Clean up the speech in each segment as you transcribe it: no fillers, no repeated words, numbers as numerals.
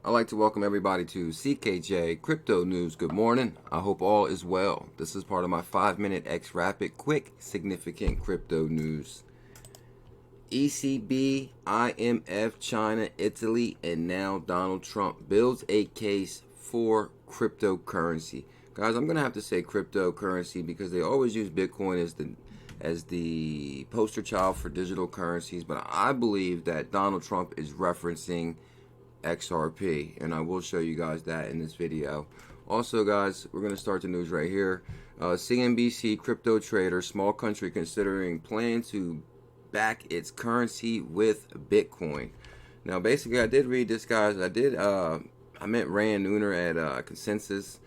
I'd like to welcome everybody to CKJ Crypto News. Good morning. I hope all is well. This is part of my 5-minute X Rapid Quick Significant Crypto News. ECB, IMF, China, Italy, and now Donald Trump builds a case for cryptocurrency. Guys, I'm going to have to say cryptocurrency because they always use Bitcoin as the poster child for digital currencies, but I believe that Donald Trump is referencing XRP, and I will show you guys that in this video. Also, guys, we're going to start the news right here. CNBC crypto trader, small country considering plan to back its currency with Bitcoin. Now, basically, I did read this, guys. I met Rand Neuner at Consensus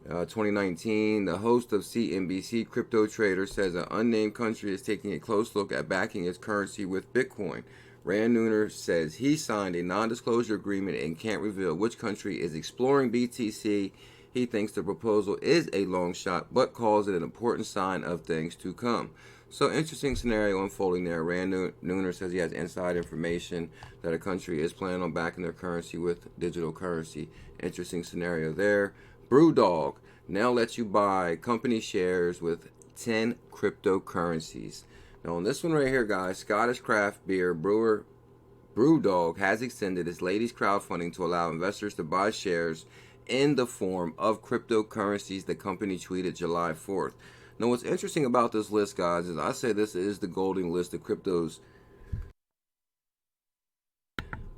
2019. The host of CNBC crypto trader says an unnamed country is taking a close look at backing its currency with Bitcoin. Rand Neuner says he signed a non-disclosure agreement and can't reveal which country is exploring BTC. He thinks the proposal is a long shot, but calls it an important sign of things to come. So, interesting scenario unfolding there. Rand Neuner says he has inside information that a country is planning on backing their currency with digital currency. Interesting scenario there. BrewDog now lets you buy company shares with 10 cryptocurrencies. Now on this one right here, guys, Scottish craft beer brewer BrewDog has extended its latest crowdfunding to allow investors to buy shares in the form of cryptocurrencies, the company tweeted July 4th. Now what's interesting about this list, guys, is I say this is the golden list of cryptos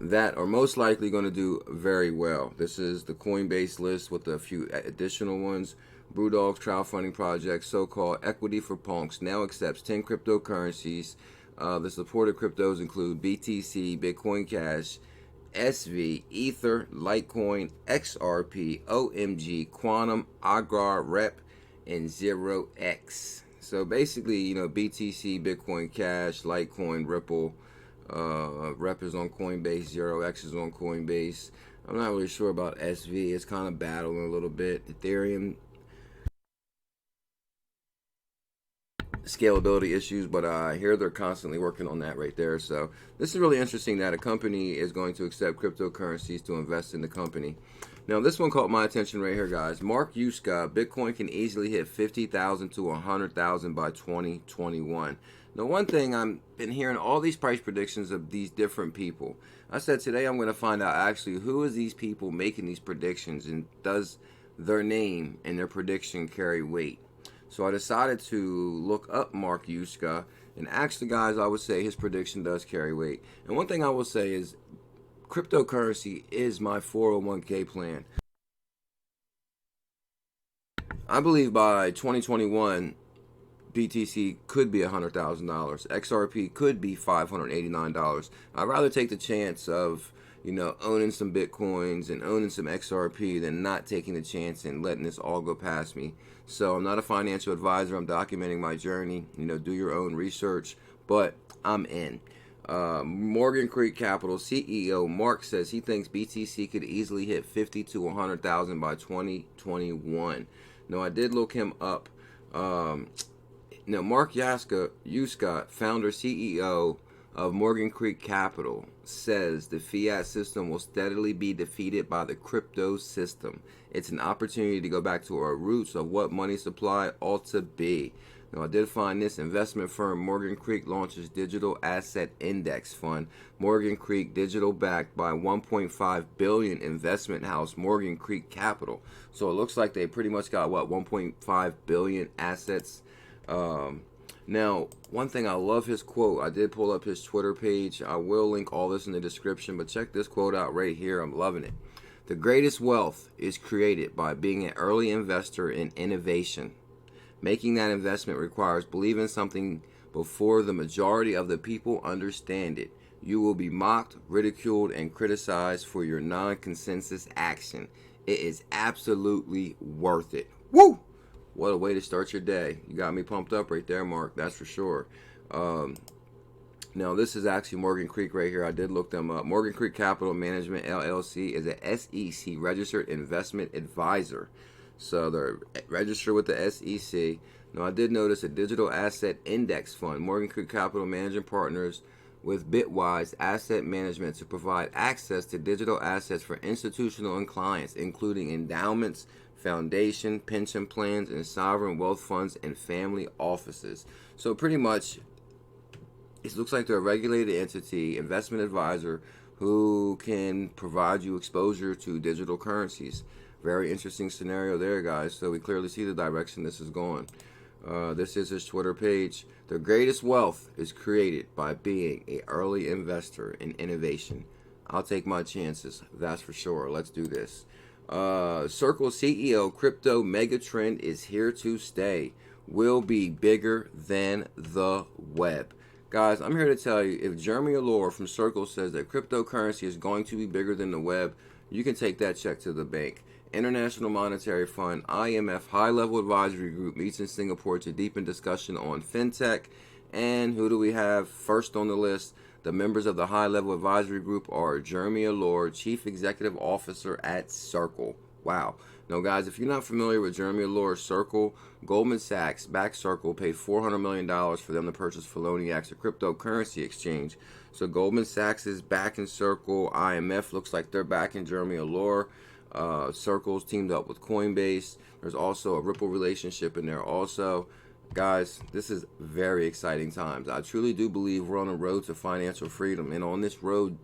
that are most likely going to do very well. This is the COINBASE list with a few additional ones. BrewDog's crowdfunding project, so-called Equity for Punks, now accepts 10 cryptocurrencies. The supported cryptos include BTC, Bitcoin Cash, SV, Ether, Litecoin, XRP, OMG, Quantum, Agar, Rep, and 0x. So basically, BTC, Bitcoin Cash, Litecoin, Ripple, Rep is on Coinbase, 0x is on Coinbase. I'm not really sure about SV. It's kind of battling a little bit. Ethereum, scalability issues, but I hear they're constantly working on that right there. So this is really interesting that a company is going to accept cryptocurrencies to invest in the company. Now this one caught my attention right here, guys. Mark Yusko, Bitcoin can easily hit 50,000 to 100,000 by 2021. Now one thing, I've been hearing all these price predictions of these different people. I said today I'm going to find out actually who is these people making these predictions, and does their name and their prediction carry weight. So I decided to look up Mark Yusko, and actually, guys, I would say his prediction does carry weight. And one thing I will say is cryptocurrency is my 401k plan. I believe by 2021, BTC could be $100,000. XRP could be $589. I'd rather take the chance of owning some Bitcoins and owning some XRP than not taking the chance and letting this all go past me. So I'm not a financial advisor. I'm documenting my journey. Do your own research, but I'm in. Morgan Creek Capital CEO Mark says he thinks BTC could easily hit 50 to 100,000 by 2021. Now I did look him up. Now Mark Yusko, founder CEO of Morgan Creek Capital, says the fiat system will steadily be defeated by the crypto system. It's an opportunity to go back to our roots of what money supply ought to be. Now, I did find this investment firm, Morgan Creek, launches digital asset index fund. Morgan Creek Digital, backed by $1.5 billion investment house, Morgan Creek Capital. So it looks like they pretty much got, $1.5 billion assets. Now, one thing, I love his quote. I did pull up his Twitter page. I will link all this in the description, but check this quote out right here. I'm loving it. The greatest wealth is created by being an early investor in innovation. Making that investment requires believing something before the majority of the people understand it. You will be mocked, ridiculed, and criticized for your non-consensus action. It is absolutely worth it. Woo! What a way to start your day. You got me pumped up right there, Mark. That's for sure. Now, this is actually Morgan Creek right here. I did look them up. Morgan Creek Capital Management, LLC, is a SEC registered investment advisor. So they're registered with the SEC. Now, I did notice a digital asset index fund. Morgan Creek Capital Managing Partners with Bitwise Asset Management to provide access to digital assets for institutional and clients, including endowments, foundation, pension plans, and sovereign wealth funds and family offices. So pretty much, it looks like they're a regulated entity, investment advisor, who can provide you exposure to digital currencies. Very interesting scenario there, guys. So we clearly see the direction this is going. This is his Twitter page. The greatest wealth is created by being an early investor in innovation. I'll take my chances, that's for sure. Let's do this. Circle CEO, crypto megatrend is here to stay. Will be bigger than the web. Guys, I'm here to tell you, if Jeremy Allure from Circle says that cryptocurrency is going to be bigger than the web, you can take that check to the bank. International Monetary Fund, IMF High-Level Advisory Group meets in Singapore to deepen discussion on fintech. And who do we have first on the list? The members of the High-Level Advisory Group are Jeremy Allure, Chief Executive Officer at Circle. Wow. Now, guys, if you're not familiar with Jeremy Allure's Circle, Goldman Sachs backed Circle, paid $400 million for them to purchase Feloniax, a cryptocurrency exchange. So Goldman Sachs is backing Circle. IMF looks like they're backing Jeremy Allure. Circle's teamed up with COINBASE. There's also a Ripple relationship in there also. Guys, this is very exciting times. I truly do believe we're on a road to financial freedom. And on this road,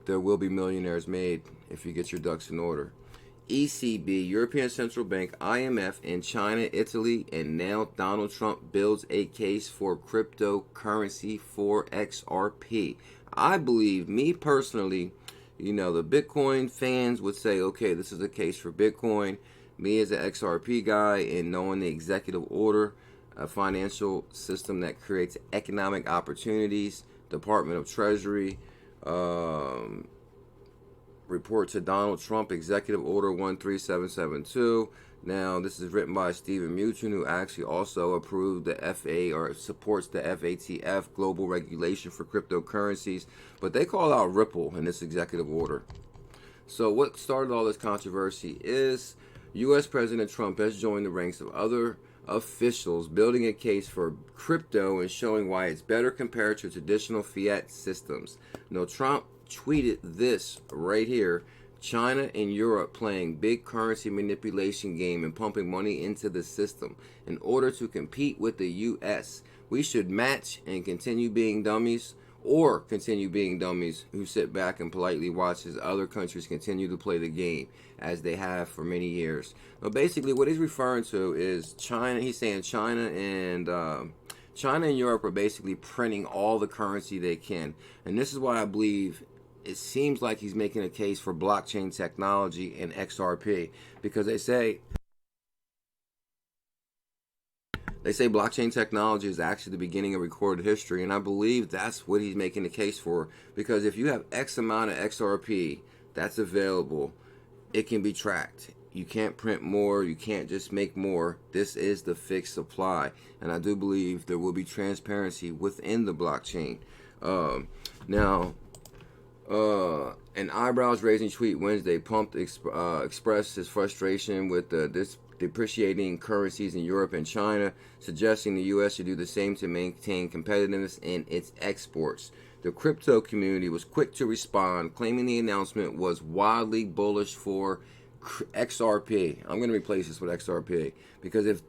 there will be millionaires made if you get your ducks in order. ECB, European Central Bank, IMF, and China, Italy, and now Donald Trump builds a case for cryptocurrency for XRP. I believe, me personally, you know, the Bitcoin fans would say, okay, this is a case for Bitcoin. Me as an XRP guy and knowing the executive order, a financial system that creates economic opportunities, Department of Treasury, report to Donald Trump, Executive Order 13772. Now, this is written by Stephen Mnuchin, who actually also approved the FA or supports the FATF global regulation for cryptocurrencies. But they call out Ripple in this executive order. So what started all this controversy is U.S. President Trump has joined the ranks of other officials building a case for crypto and showing why it's better compared to traditional fiat systems. Now, Trump tweeted this right here: China and Europe playing big currency manipulation game and pumping money into the system in order to compete with the U.S. We should match and continue being dummies, or continue being dummies who sit back and politely watch as other countries continue to play the game as they have for many years. Now, basically, what he's referring to is China. He's saying China and Europe are basically printing all the currency they can, and this is why I believe it seems like he's making a case for blockchain technology and XRP, because they say blockchain technology is actually the beginning of recorded history, and I believe that's what he's making the case for, because if you have X amount of XRP that's available, it can be tracked. You can't print more, you can't just make more. This is the fixed supply, and I do believe there will be transparency within the blockchain. An eyebrows-raising tweet Wednesday expressed his frustration with this depreciating currencies in Europe and China, suggesting the U.S. should do the same to maintain competitiveness in its exports. The crypto community was quick to respond, claiming the announcement was wildly bullish for XRP. I'm going to replace this with XRP, because if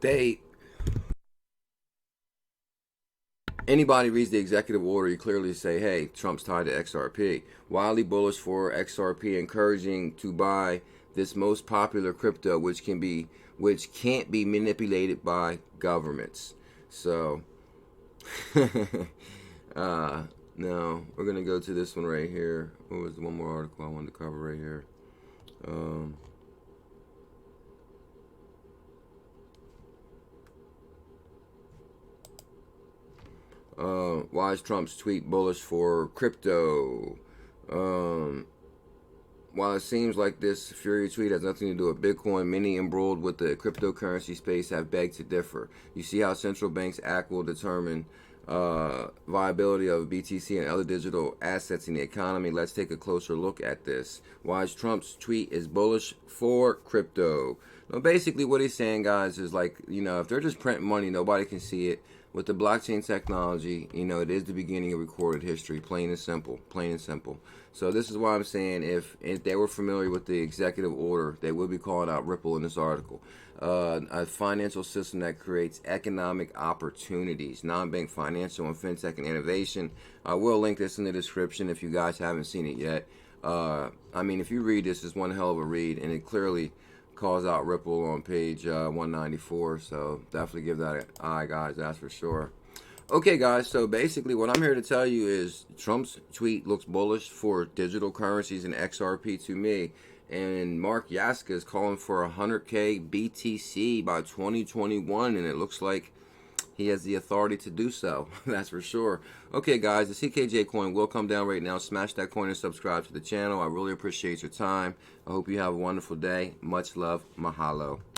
anybody reads the executive order, you clearly say, hey, Trump's tied to XRP. Wildly bullish for XRP, encouraging to buy this most popular crypto, which can't be manipulated by governments. So, now we're going to go to this one right here. What was the one more article I wanted to cover right here? Why is Trump's tweet bullish for crypto? While it seems like this Fury tweet has nothing to do with Bitcoin, many embroiled with the cryptocurrency space have begged to differ. You see how central banks act will determine viability of BTC and other digital assets in the economy. Let's take a closer look at this. Why is Trump's tweet is bullish for crypto? Now, basically what he's saying, guys, is like, you know, if they're just printing money, nobody can see it. with the blockchain technology, you know, it is the beginning of recorded history, plain and simple, plain and simple. So this is why I'm saying if they were familiar with the executive order, they would be calling out Ripple in this article. A financial system that creates economic opportunities, non-bank financial and fintech and innovation. I will link this in the description if you guys haven't seen it yet. I mean, if you read this, it's one hell of a read, and it clearly calls out Ripple on page 194. So definitely give that an eye, guys. That's for sure. Okay, guys, so basically what I'm here to tell you is Trump's tweet looks bullish for digital currencies and XRP to me. And Mark Yaska is calling for 100K BTC by 2021, and it looks like he has the authority to do so. That's for sure. Okay, guys, the CKJ coin will come down right now. Smash that coin and subscribe to the channel. I really appreciate your time. I hope you have a wonderful day. Much love. Mahalo.